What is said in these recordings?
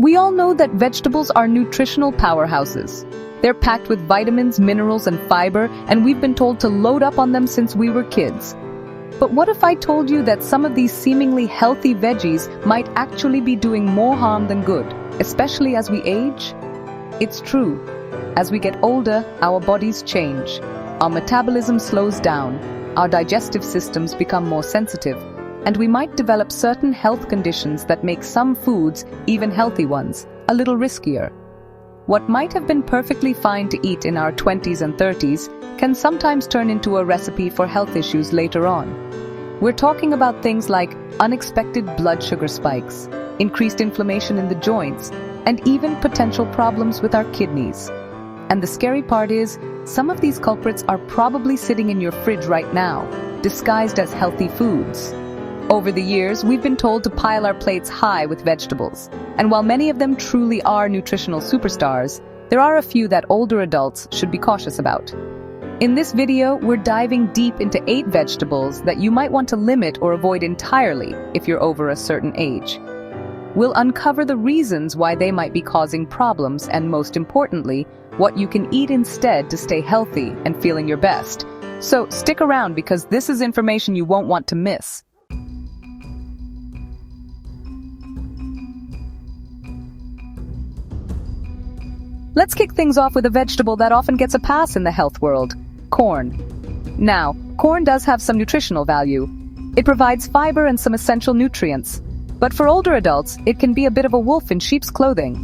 We all know that vegetables are nutritional powerhouses. They're packed with vitamins, minerals, and fiber, and we've been told to load up on them since we were kids. But what if I told you that some of these seemingly healthy veggies might actually be doing more harm than good, especially as we age? It's true. As we get older, our bodies change. Our metabolism slows down, our digestive systems become more sensitive, and we might develop certain health conditions that make some foods, even healthy ones, a little riskier. What might have been perfectly fine to eat in our 20s and 30s can sometimes turn into a recipe for health issues later on. We're talking about things like unexpected blood sugar spikes, increased inflammation in the joints, and even potential problems with our kidneys. And the scary part is, some of these culprits are probably sitting in your fridge right now, disguised as healthy foods. Over the years, we've been told to pile our plates high with vegetables. And while many of them truly are nutritional superstars, there are a few that older adults should be cautious about. In this video, we're diving deep into 8 vegetables that you might want to limit or avoid entirely if you're over a certain age. We'll uncover the reasons why they might be causing problems and, most importantly, what you can eat instead to stay healthy and feeling your best. So stick around because this is information you won't want to miss. Let's kick things off with a vegetable that often gets a pass in the health world: corn. Now, corn does have some nutritional value. It provides fiber and some essential nutrients. But for older adults, it can be a bit of a wolf in sheep's clothing.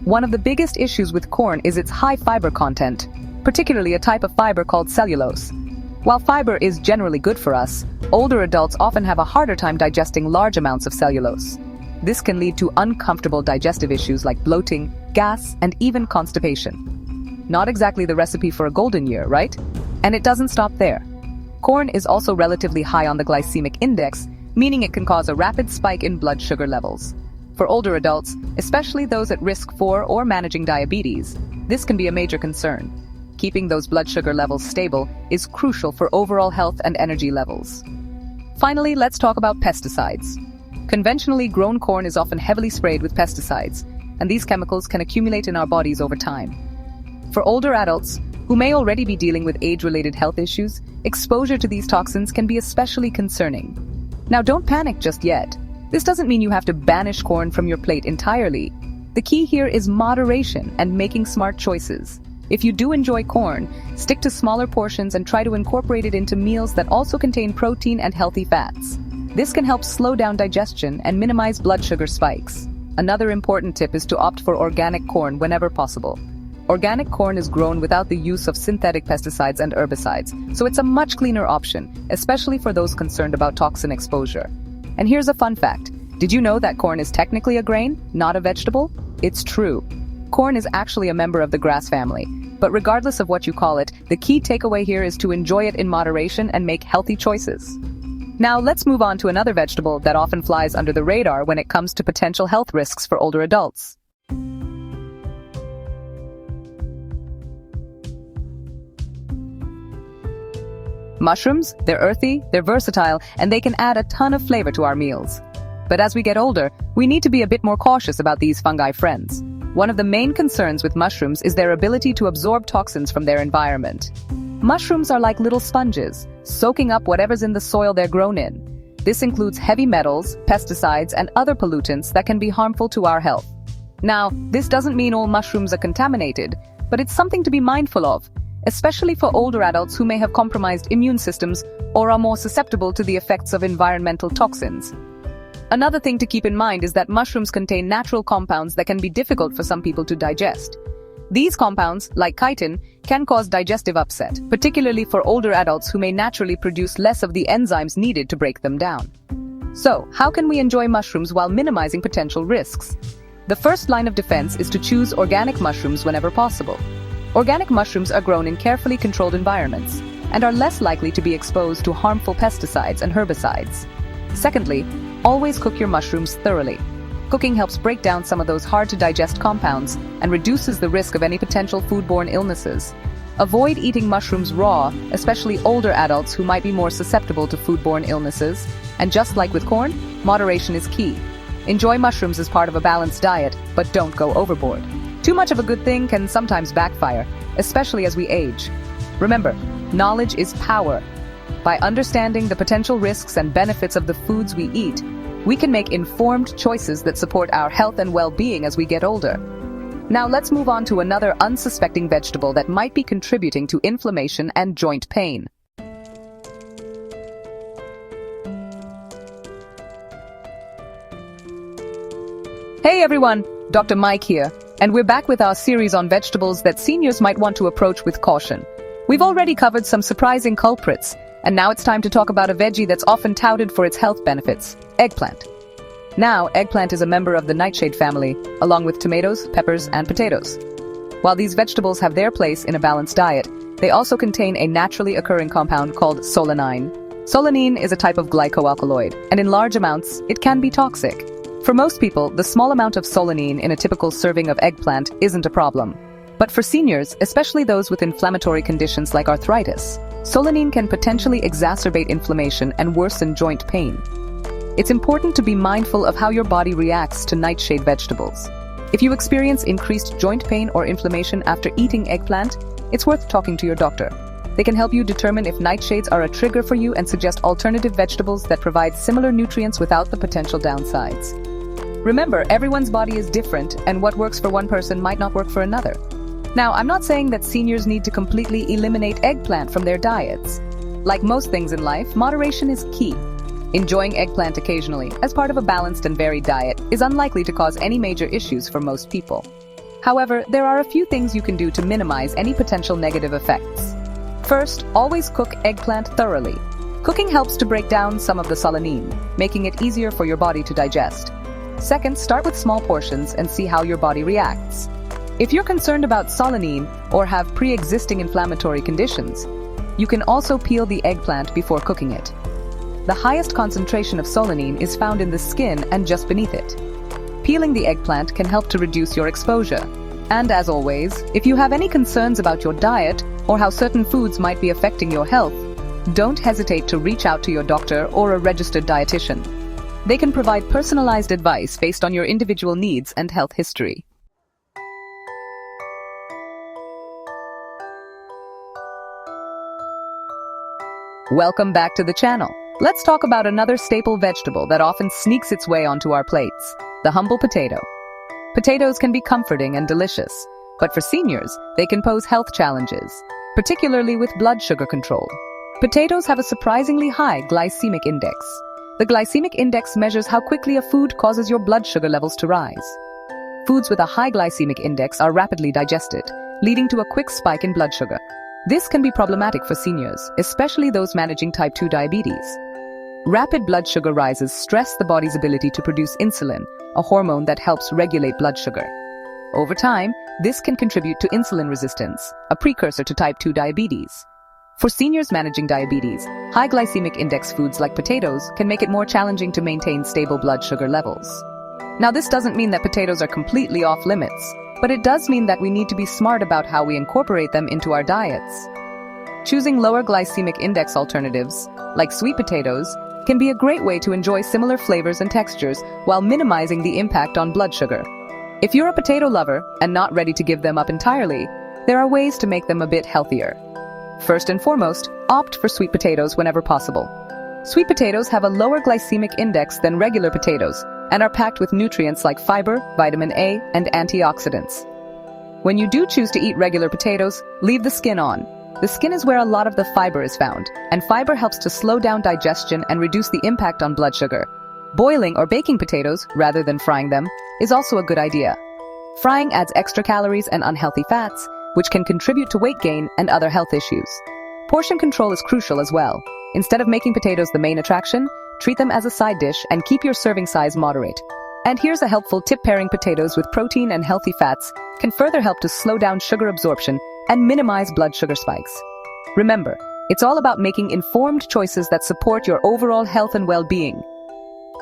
One of the biggest issues with corn is its high fiber content, particularly a type of fiber called cellulose. While fiber is generally good for us, older adults often have a harder time digesting large amounts of cellulose. This can lead to uncomfortable digestive issues like bloating, gas, and even constipation. Not exactly the recipe for a golden year, right? And it doesn't stop there. Corn is also relatively high on the glycemic index, meaning it can cause a rapid spike in blood sugar levels. For older adults, especially those at risk for or managing diabetes, this can be a major concern. Keeping those blood sugar levels stable is crucial for overall health and energy levels. Finally, let's talk about pesticides. Conventionally grown corn is often heavily sprayed with pesticides, and these chemicals can accumulate in our bodies over time. For older adults, who may already be dealing with age-related health issues, exposure to these toxins can be especially concerning. Now, don't panic just yet. This doesn't mean you have to banish corn from your plate entirely. The key here is moderation and making smart choices. If you do enjoy corn, stick to smaller portions and try to incorporate it into meals that also contain protein and healthy fats. This can help slow down digestion and minimize blood sugar spikes. Another important tip is to opt for organic corn whenever possible. Organic corn is grown without the use of synthetic pesticides and herbicides, so it's a much cleaner option, especially for those concerned about toxin exposure. And here's a fun fact. Did you know that corn is technically a grain, not a vegetable? It's true. Corn is actually a member of the grass family. But regardless of what you call it, the key takeaway here is to enjoy it in moderation and make healthy choices. Now let's move on to another vegetable that often flies under the radar when it comes to potential health risks for older adults. Mushrooms, they're earthy, they're versatile, and they can add a ton of flavor to our meals. But as we get older, we need to be a bit more cautious about these fungi friends. One of the main concerns with mushrooms is their ability to absorb toxins from their environment. Mushrooms are like little sponges, soaking up whatever's in the soil they're grown in. This includes heavy metals, pesticides, and other pollutants that can be harmful to our health. Now, this doesn't mean all mushrooms are contaminated, but it's something to be mindful of, especially for older adults who may have compromised immune systems or are more susceptible to the effects of environmental toxins. Another thing to keep in mind is that mushrooms contain natural compounds that can be difficult for some people to digest. These compounds, like chitin, can cause digestive upset, particularly for older adults who may naturally produce less of the enzymes needed to break them down. So, how can we enjoy mushrooms while minimizing potential risks? The first line of defense is to choose organic mushrooms whenever possible. Organic mushrooms are grown in carefully controlled environments and are less likely to be exposed to harmful pesticides and herbicides. Secondly, always cook your mushrooms thoroughly. Cooking helps break down some of those hard-to-digest compounds and reduces the risk of any potential foodborne illnesses. Avoid eating mushrooms raw, especially older adults who might be more susceptible to foodborne illnesses. And just like with corn, moderation is key. Enjoy mushrooms as part of a balanced diet, but don't go overboard. Too much of a good thing can sometimes backfire, especially as we age. Remember, knowledge is power. By understanding the potential risks and benefits of the foods we eat, we can make informed choices that support our health and well-being as we get older. Now let's move on to another unsuspecting vegetable that might be contributing to inflammation and joint pain. Hey everyone, Dr. Mike here, and we're back with our series on vegetables that seniors might want to approach with caution. We've already covered some surprising culprits, and now it's time to talk about a veggie that's often touted for its health benefits: eggplant. Now, eggplant is a member of the nightshade family, along with tomatoes, peppers, and potatoes. While these vegetables have their place in a balanced diet, they also contain a naturally occurring compound called solanine. Solanine is a type of glycoalkaloid, and in large amounts, it can be toxic. For most people, the small amount of solanine in a typical serving of eggplant isn't a problem. But for seniors, especially those with inflammatory conditions like arthritis, solanine can potentially exacerbate inflammation and worsen joint pain. It's important to be mindful of how your body reacts to nightshade vegetables. If you experience increased joint pain or inflammation after eating eggplant, it's worth talking to your doctor. They can help you determine if nightshades are a trigger for you and suggest alternative vegetables that provide similar nutrients without the potential downsides. Remember, everyone's body is different, and what works for one person might not work for another. Now, I'm not saying that seniors need to completely eliminate eggplant from their diets. Like most things in life, moderation is key. Enjoying eggplant occasionally, as part of a balanced and varied diet, is unlikely to cause any major issues for most people. However, there are a few things you can do to minimize any potential negative effects. First, always cook eggplant thoroughly. Cooking helps to break down some of the solanine, making it easier for your body to digest. Second, start with small portions and see how your body reacts. If you're concerned about solanine or have pre-existing inflammatory conditions, you can also peel the eggplant before cooking it. The highest concentration of solanine is found in the skin and just beneath it. Peeling the eggplant can help to reduce your exposure. And as always, if you have any concerns about your diet or how certain foods might be affecting your health, don't hesitate to reach out to your doctor or a registered dietitian. They can provide personalized advice based on your individual needs and health history. Welcome back to the channel. Let's talk about another staple vegetable that often sneaks its way onto our plates: the humble potato. Potatoes can be comforting and delicious, but for seniors, they can pose health challenges, particularly with blood sugar control. Potatoes have a surprisingly high glycemic index. The glycemic index measures how quickly a food causes your blood sugar levels to rise. Foods with a high glycemic index are rapidly digested, leading to a quick spike in blood sugar. This can be problematic for seniors, especially those managing type 2 diabetes. Rapid blood sugar rises stress the body's ability to produce insulin, a hormone that helps regulate blood sugar. Over time, this can contribute to insulin resistance, a precursor to type 2 diabetes. For seniors managing diabetes, high glycemic index foods like potatoes can make it more challenging to maintain stable blood sugar levels. Now, this doesn't mean that potatoes are completely off limits, but it does mean that we need to be smart about how we incorporate them into our diets. Choosing lower glycemic index alternatives, like sweet potatoes, can be a great way to enjoy similar flavors and textures while minimizing the impact on blood sugar. If you're a potato lover and not ready to give them up entirely, there are ways to make them a bit healthier. First and foremost, opt for sweet potatoes whenever possible. Sweet potatoes have a lower glycemic index than regular potatoes and are packed with nutrients like fiber, vitamin A, and antioxidants. When you do choose to eat regular potatoes, leave the skin on. The skin is where a lot of the fiber is found, and fiber helps to slow down digestion and reduce the impact on blood sugar. Boiling or baking potatoes, rather than frying them, is also a good idea. Frying adds extra calories and unhealthy fats, which can contribute to weight gain and other health issues. Portion control is crucial as well. Instead of making potatoes the main attraction, treat them as a side dish and keep your serving size moderate. And here's a helpful tip: pairing potatoes with protein and healthy fats can further help to slow down sugar absorption and minimize blood sugar spikes. Remember, it's all about making informed choices that support your overall health and well-being.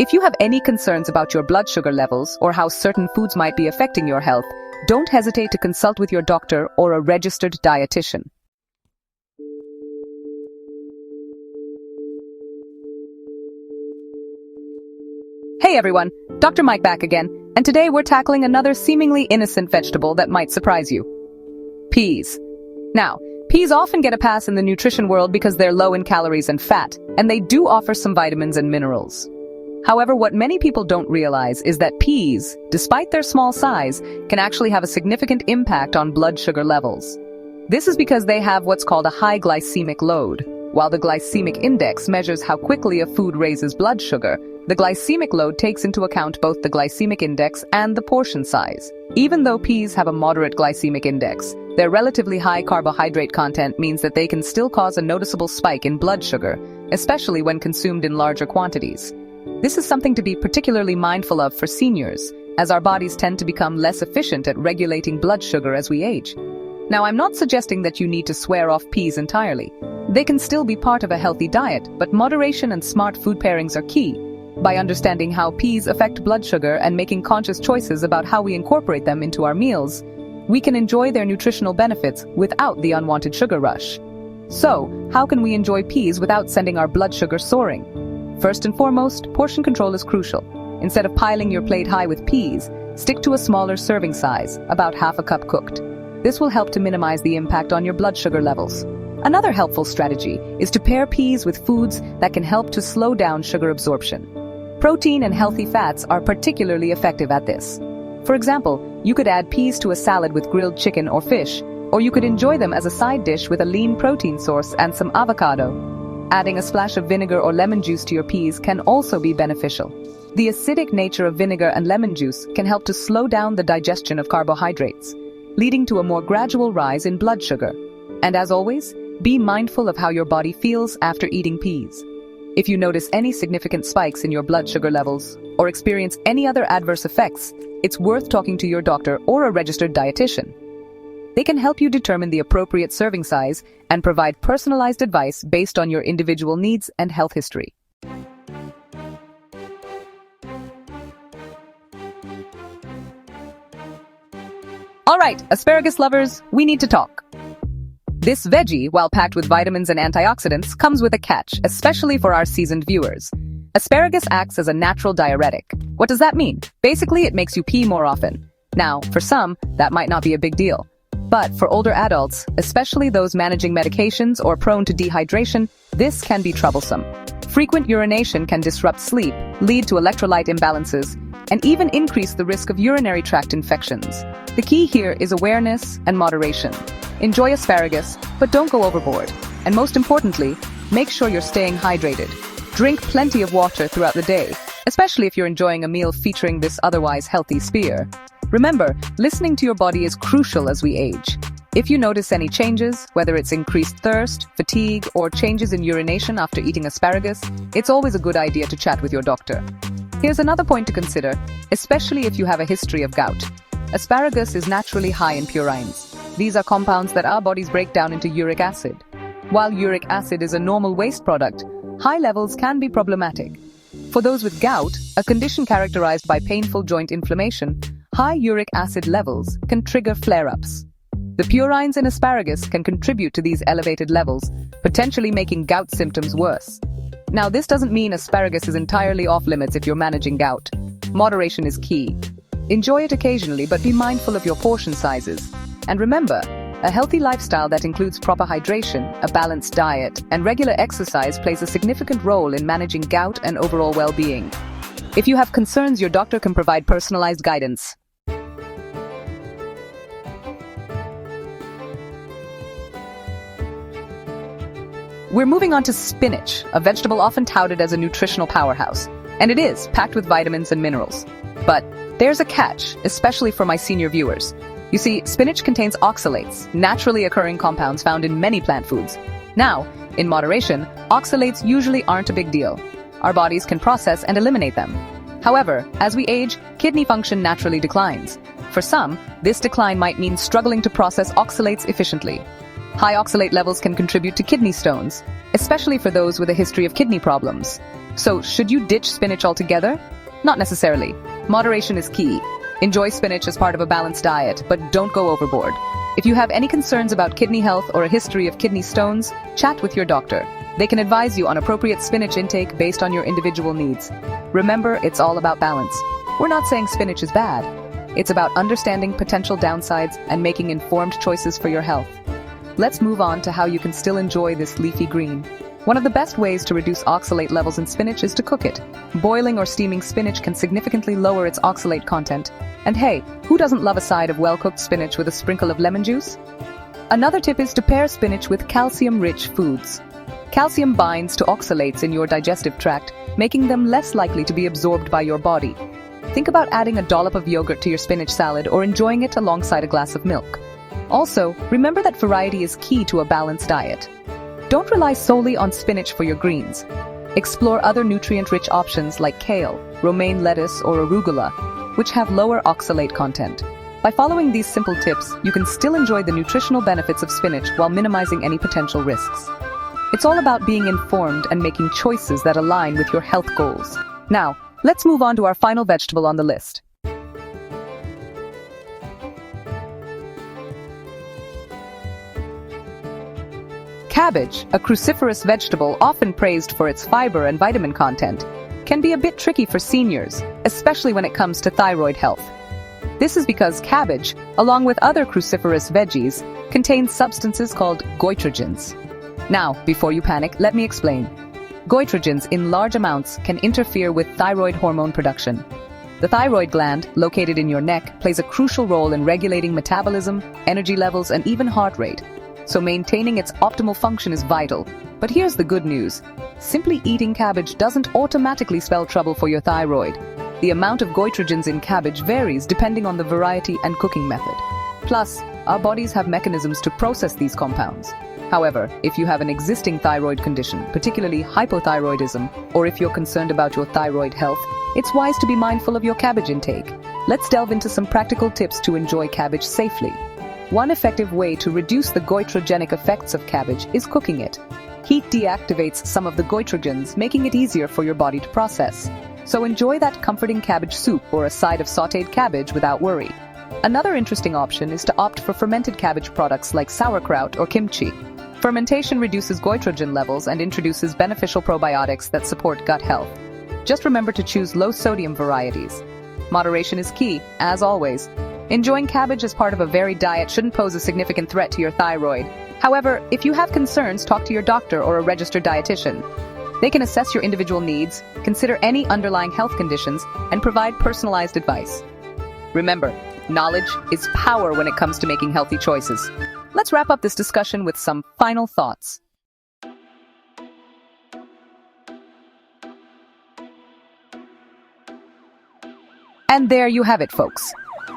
If you have any concerns about your blood sugar levels or how certain foods might be affecting your health, don't hesitate to consult with your doctor or a registered dietitian. Hey everyone, Dr. Mike back again, and today we're tackling another seemingly innocent vegetable that might surprise you. Peas. Now, peas often get a pass in the nutrition world because they're low in calories and fat, and they do offer some vitamins and minerals. However, what many people don't realize is that peas, despite their small size, can actually have a significant impact on blood sugar levels. This is because they have what's called a high glycemic load. While the glycemic index measures how quickly a food raises blood sugar, the glycemic load takes into account both the glycemic index and the portion size. Even though peas have a moderate glycemic index, their relatively high carbohydrate content means that they can still cause a noticeable spike in blood sugar, especially when consumed in larger quantities. This is something to be particularly mindful of for seniors, as our bodies tend to become less efficient at regulating blood sugar as we age. Now, I'm not suggesting that you need to swear off peas entirely. They can still be part of a healthy diet, but moderation and smart food pairings are key. By understanding how peas affect blood sugar and making conscious choices about how we incorporate them into our meals, we can enjoy their nutritional benefits without the unwanted sugar rush. So, how can we enjoy peas without sending our blood sugar soaring? First and foremost, portion control is crucial. Instead of piling your plate high with peas, stick to a smaller serving size, about half a cup cooked. This will help to minimize the impact on your blood sugar levels. Another helpful strategy is to pair peas with foods that can help to slow down sugar absorption. Protein and healthy fats are particularly effective at this. For example, you could add peas to a salad with grilled chicken or fish, or you could enjoy them as a side dish with a lean protein source and some avocado. Adding a splash of vinegar or lemon juice to your peas can also be beneficial. The acidic nature of vinegar and lemon juice can help to slow down the digestion of carbohydrates, leading to a more gradual rise in blood sugar. And as always, be mindful of how your body feels after eating peas. If you notice any significant spikes in your blood sugar levels or experience any other adverse effects, it's worth talking to your doctor or a registered dietitian. They can help you determine the appropriate serving size and provide personalized advice based on your individual needs and health history. All right, asparagus lovers, we need to talk. This veggie, while packed with vitamins and antioxidants, comes with a catch, especially for our seasoned viewers. Asparagus acts as a natural diuretic. What does that mean? Basically, it makes you pee more often. Now, for some, that might not be a big deal. But for older adults, especially those managing medications or prone to dehydration, this can be troublesome. Frequent urination can disrupt sleep, lead to electrolyte imbalances, and even increase the risk of urinary tract infections. The key here is awareness and moderation. Enjoy asparagus, but don't go overboard. And most importantly, make sure you're staying hydrated. Drink plenty of water throughout the day, especially if you're enjoying a meal featuring this otherwise healthy spear. Remember, listening to your body is crucial as we age. If you notice any changes, whether it's increased thirst, fatigue, or changes in urination after eating asparagus, it's always a good idea to chat with your doctor. Here's another point to consider, especially if you have a history of gout. Asparagus is naturally high in purines. These are compounds that our bodies break down into uric acid. While uric acid is a normal waste product, high levels can be problematic. For those with gout, a condition characterized by painful joint inflammation, high uric acid levels can trigger flare-ups. The purines in asparagus can contribute to these elevated levels, potentially making gout symptoms worse. Now, this doesn't mean asparagus is entirely off-limits if you're managing gout. Moderation is key. Enjoy it occasionally, but be mindful of your portion sizes. And remember, a healthy lifestyle that includes proper hydration, a balanced diet, and regular exercise plays a significant role in managing gout and overall well-being. If you have concerns, your doctor can provide personalized guidance. We're moving on to spinach, a vegetable often touted as a nutritional powerhouse. And it is, packed with vitamins and minerals. But there's a catch, especially for my senior viewers. You see, spinach contains oxalates, naturally occurring compounds found in many plant foods. Now, in moderation, oxalates usually aren't a big deal. Our bodies can process and eliminate them. However, as we age, kidney function naturally declines. For some, this decline might mean struggling to process oxalates efficiently. High oxalate levels can contribute to kidney stones, especially for those with a history of kidney problems. So, should you ditch spinach altogether? Not necessarily. Moderation is key. Enjoy spinach as part of a balanced diet, but don't go overboard. If you have any concerns about kidney health or a history of kidney stones, chat with your doctor. They can advise you on appropriate spinach intake based on your individual needs. Remember, it's all about balance. We're not saying spinach is bad. It's about understanding potential downsides and making informed choices for your health. Let's move on to how you can still enjoy this leafy green. One of the best ways to reduce oxalate levels in spinach is to cook it. Boiling or steaming spinach can significantly lower its oxalate content. And hey, who doesn't love a side of well-cooked spinach with a sprinkle of lemon juice? Another tip is to pair spinach with calcium-rich foods. Calcium binds to oxalates in your digestive tract, making them less likely to be absorbed by your body. Think about adding a dollop of yogurt to your spinach salad or enjoying it alongside a glass of milk. Also, remember that variety is key to a balanced diet. Don't rely solely on spinach for your greens. Explore other nutrient-rich options like kale, romaine lettuce, or arugula, which have lower oxalate content. By following these simple tips, you can still enjoy the nutritional benefits of spinach while minimizing any potential risks. It's all about being informed and making choices that align with your health goals. Now, let's move on to our final vegetable on the list. Cabbage, a cruciferous vegetable often praised for its fiber and vitamin content, can be a bit tricky for seniors, especially when it comes to thyroid health. This is because cabbage, along with other cruciferous veggies, contains substances called goitrogens. Now, before you panic, let me explain. Goitrogens in large amounts can interfere with thyroid hormone production. The thyroid gland, located in your neck, plays a crucial role in regulating metabolism, energy levels, and even heart rate. So maintaining its optimal function is vital. But here's the good news. Simply eating cabbage doesn't automatically spell trouble for your thyroid. The amount of goitrogens in cabbage varies depending on the variety and cooking method. Plus, our bodies have mechanisms to process these compounds. However, if you have an existing thyroid condition, particularly hypothyroidism, or if you're concerned about your thyroid health, it's wise to be mindful of your cabbage intake. Let's delve into some practical tips to enjoy cabbage safely. One effective way to reduce the goitrogenic effects of cabbage is cooking it. Heat deactivates some of the goitrogens, making it easier for your body to process. So enjoy that comforting cabbage soup or a side of sautéed cabbage without worry. Another interesting option is to opt for fermented cabbage products like sauerkraut or kimchi. Fermentation reduces goitrogen levels and introduces beneficial probiotics that support gut health. Just remember to choose low-sodium varieties. Moderation is key, as always. Enjoying cabbage as part of a varied diet shouldn't pose a significant threat to your thyroid. However, if you have concerns, talk to your doctor or a registered dietitian. They can assess your individual needs, consider any underlying health conditions, and provide personalized advice. Remember, knowledge is power when it comes to making healthy choices. Let's wrap up this discussion with some final thoughts. And there you have it, folks.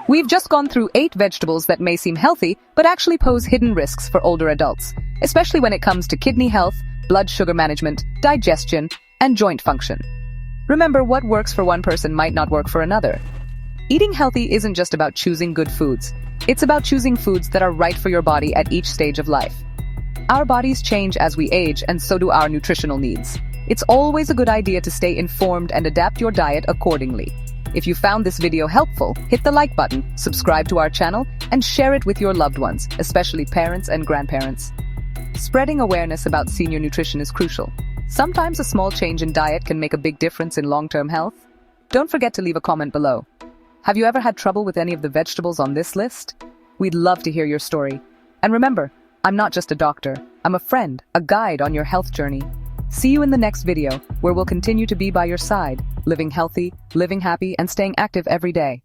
We've just gone through 8 vegetables that may seem healthy, but actually pose hidden risks for older adults, especially when it comes to kidney health, blood sugar management, digestion, and joint function. Remember, what works for one person might not work for another. Eating healthy isn't just about choosing good foods. It's about choosing foods that are right for your body at each stage of life. Our bodies change as we age, and so do our nutritional needs. It's always a good idea to stay informed and adapt your diet accordingly. If you found this video helpful, hit the like button, subscribe to our channel, and share it with your loved ones, especially parents and grandparents. Spreading awareness about senior nutrition is crucial. Sometimes a small change in diet can make a big difference in long-term health. Don't forget to leave a comment below. Have you ever had trouble with any of the vegetables on this list? We'd love to hear your story. And remember, I'm not just a doctor. I'm a friend, a guide on your health journey. See you in the next video, where we'll continue to be by your side, living healthy, living happy, and staying active every day.